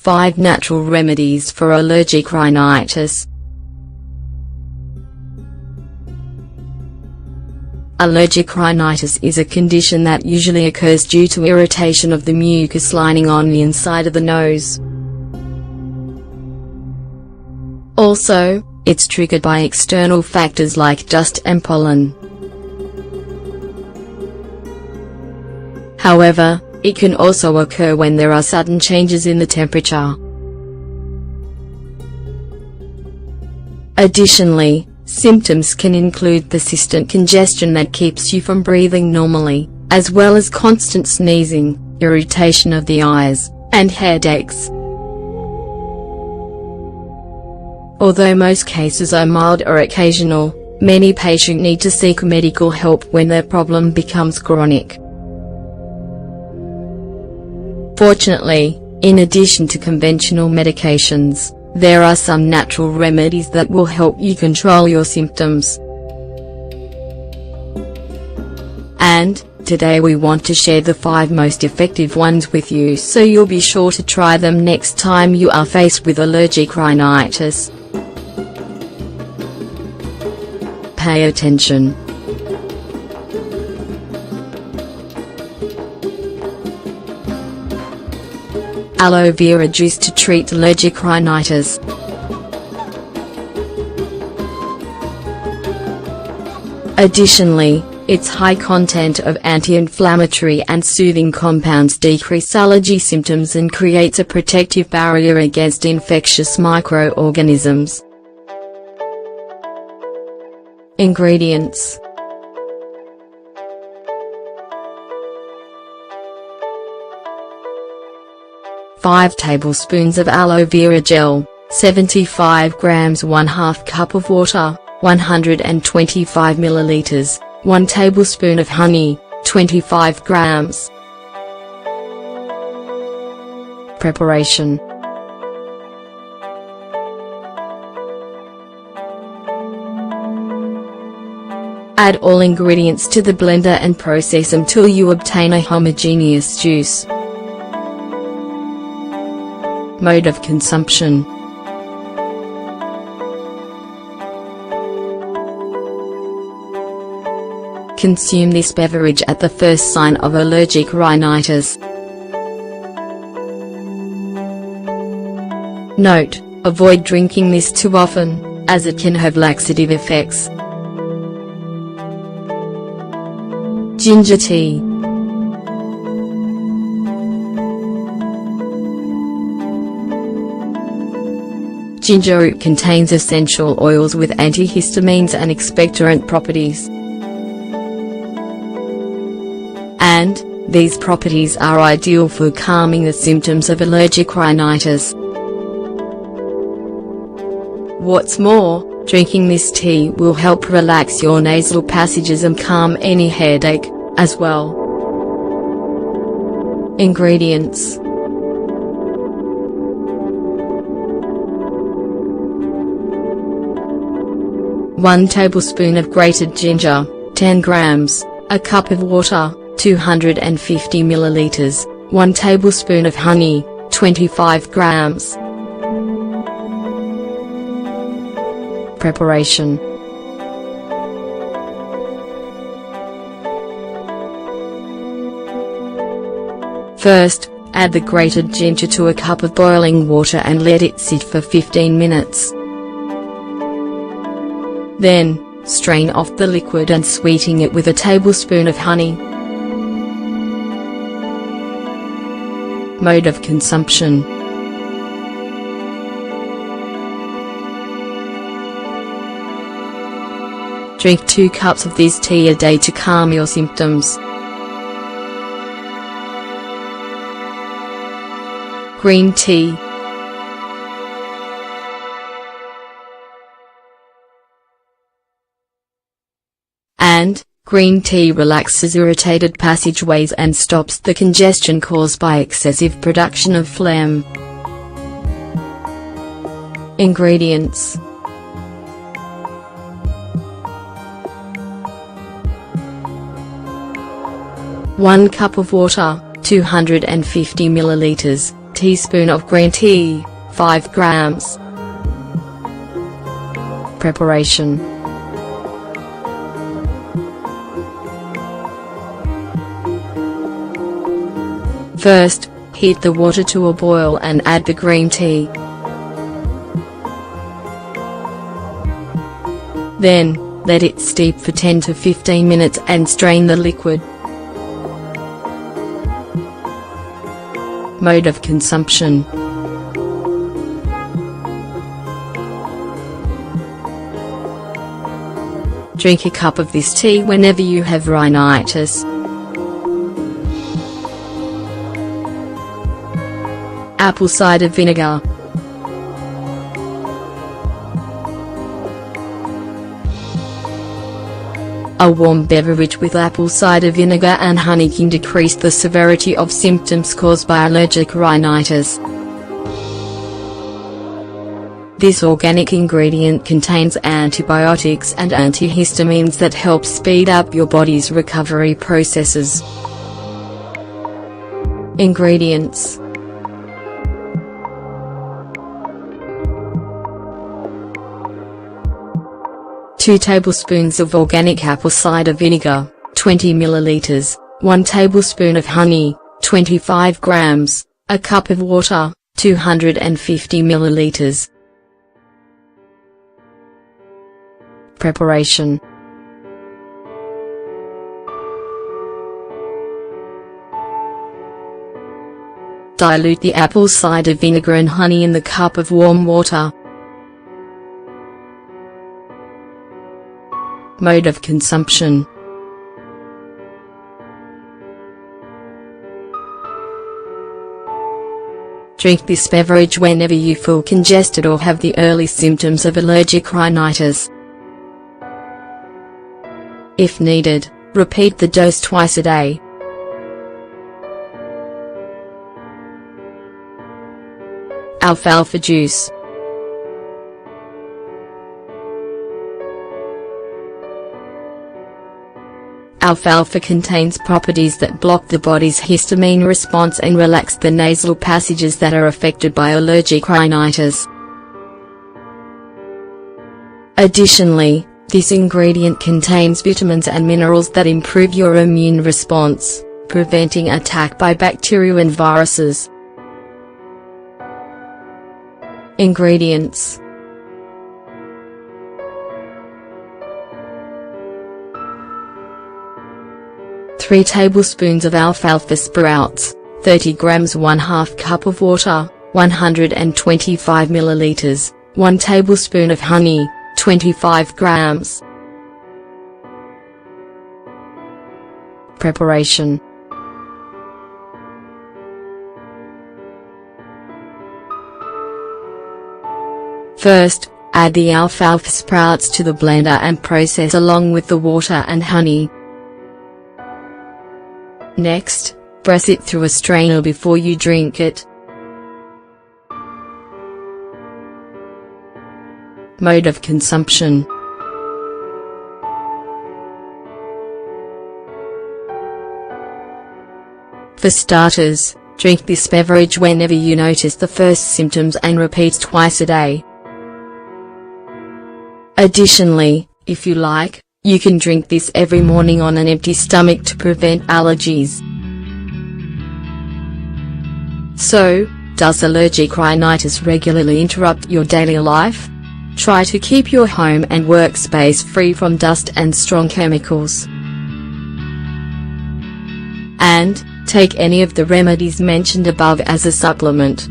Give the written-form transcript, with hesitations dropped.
5 natural remedies for allergic rhinitis. Allergic rhinitis is a condition that usually occurs due to irritation of the mucus lining on the inside of the nose. Also, it's triggered by external factors like dust and pollen. However, it can also occur when there are sudden changes in the temperature. Additionally, symptoms can include persistent congestion that keeps you from breathing normally, as well as constant sneezing, irritation of the eyes, and headaches. Although most cases are mild or occasional, many patients need to seek medical help when their problem becomes chronic. Fortunately, in addition to conventional medications, there are some natural remedies that will help you control your symptoms. And today we want to share the 5 most effective ones with you, so you'll be sure to try them next time you are faced with allergic rhinitis. Pay attention. Aloe vera juice to treat allergic rhinitis. Additionally, its high content of anti-inflammatory and soothing compounds decrease allergy symptoms and creates a protective barrier against infectious microorganisms. Ingredients: 5 tablespoons of aloe vera gel, 75 grams, 1/2 cup of water, 125 milliliters, 1 tablespoon of honey, 25 grams. Preparation: add all ingredients to the blender and process until you obtain a homogeneous juice. Mode of consumption: consume this beverage at the first sign of allergic rhinitis. Note: avoid drinking this too often, as it can have laxative effects. Ginger tea. Ginger root contains essential oils with antihistamines and expectorant properties. And these properties are ideal for calming the symptoms of allergic rhinitis. What's more, drinking this tea will help relax your nasal passages and calm any headache, as well. Ingredients: 1 tablespoon of grated ginger, 10 grams, a cup of water, 250 milliliters, 1 tablespoon of honey, 25 grams. Preparation: first, add the grated ginger to a cup of boiling water and let it sit for 15 minutes. Then, strain off the liquid and sweeten it with a tablespoon of honey. Mode of consumption: drink 2 cups of this tea a day to calm your symptoms. Green tea. And green tea relaxes irritated passageways and stops the congestion caused by excessive production of phlegm. Ingredients: 1 cup of water, 250 milliliters, teaspoon of green tea, 5 grams. Preparation. First, heat the water to a boil and add the green tea. Then, let it steep for 10 to 15 minutes and strain the liquid. Mode of consumption. Drink a cup of this tea whenever you have rhinitis. Apple cider vinegar. A warm beverage with apple cider vinegar and honey can decrease the severity of symptoms caused by allergic rhinitis. This organic ingredient contains antibiotics and antihistamines that help speed up your body's recovery processes. Ingredients: 2 tablespoons of organic apple cider vinegar, 20 milliliters, 1 tablespoon of honey, 25 grams, a cup of water, 250 milliliters. Preparation. Dilute the apple cider vinegar and honey in the cup of warm water. Mode of consumption. Drink this beverage whenever you feel congested or have the early symptoms of allergic rhinitis. If needed, repeat the dose twice a day. Alfalfa juice. Alfalfa contains properties that block the body's histamine response and relax the nasal passages that are affected by allergic rhinitis. Additionally, this ingredient contains vitamins and minerals that improve your immune response, preventing attack by bacteria and viruses. Ingredients: 3 tablespoons of alfalfa sprouts, 30 grams, 1/2 cup of water, 125 milliliters, 1 tablespoon of honey, 25 grams. Preparation. First, add the alfalfa sprouts to the blender and process along with the water and honey. Next, press it through a strainer before you drink it. Mode of consumption. For starters, drink this beverage whenever you notice the first symptoms and repeat twice a day. Additionally, if you like, you can drink this every morning on an empty stomach to prevent allergies. So, does allergic rhinitis regularly interrupt your daily life? Try to keep your home and workspace free from dust and strong chemicals. And, take any of the remedies mentioned above as a supplement.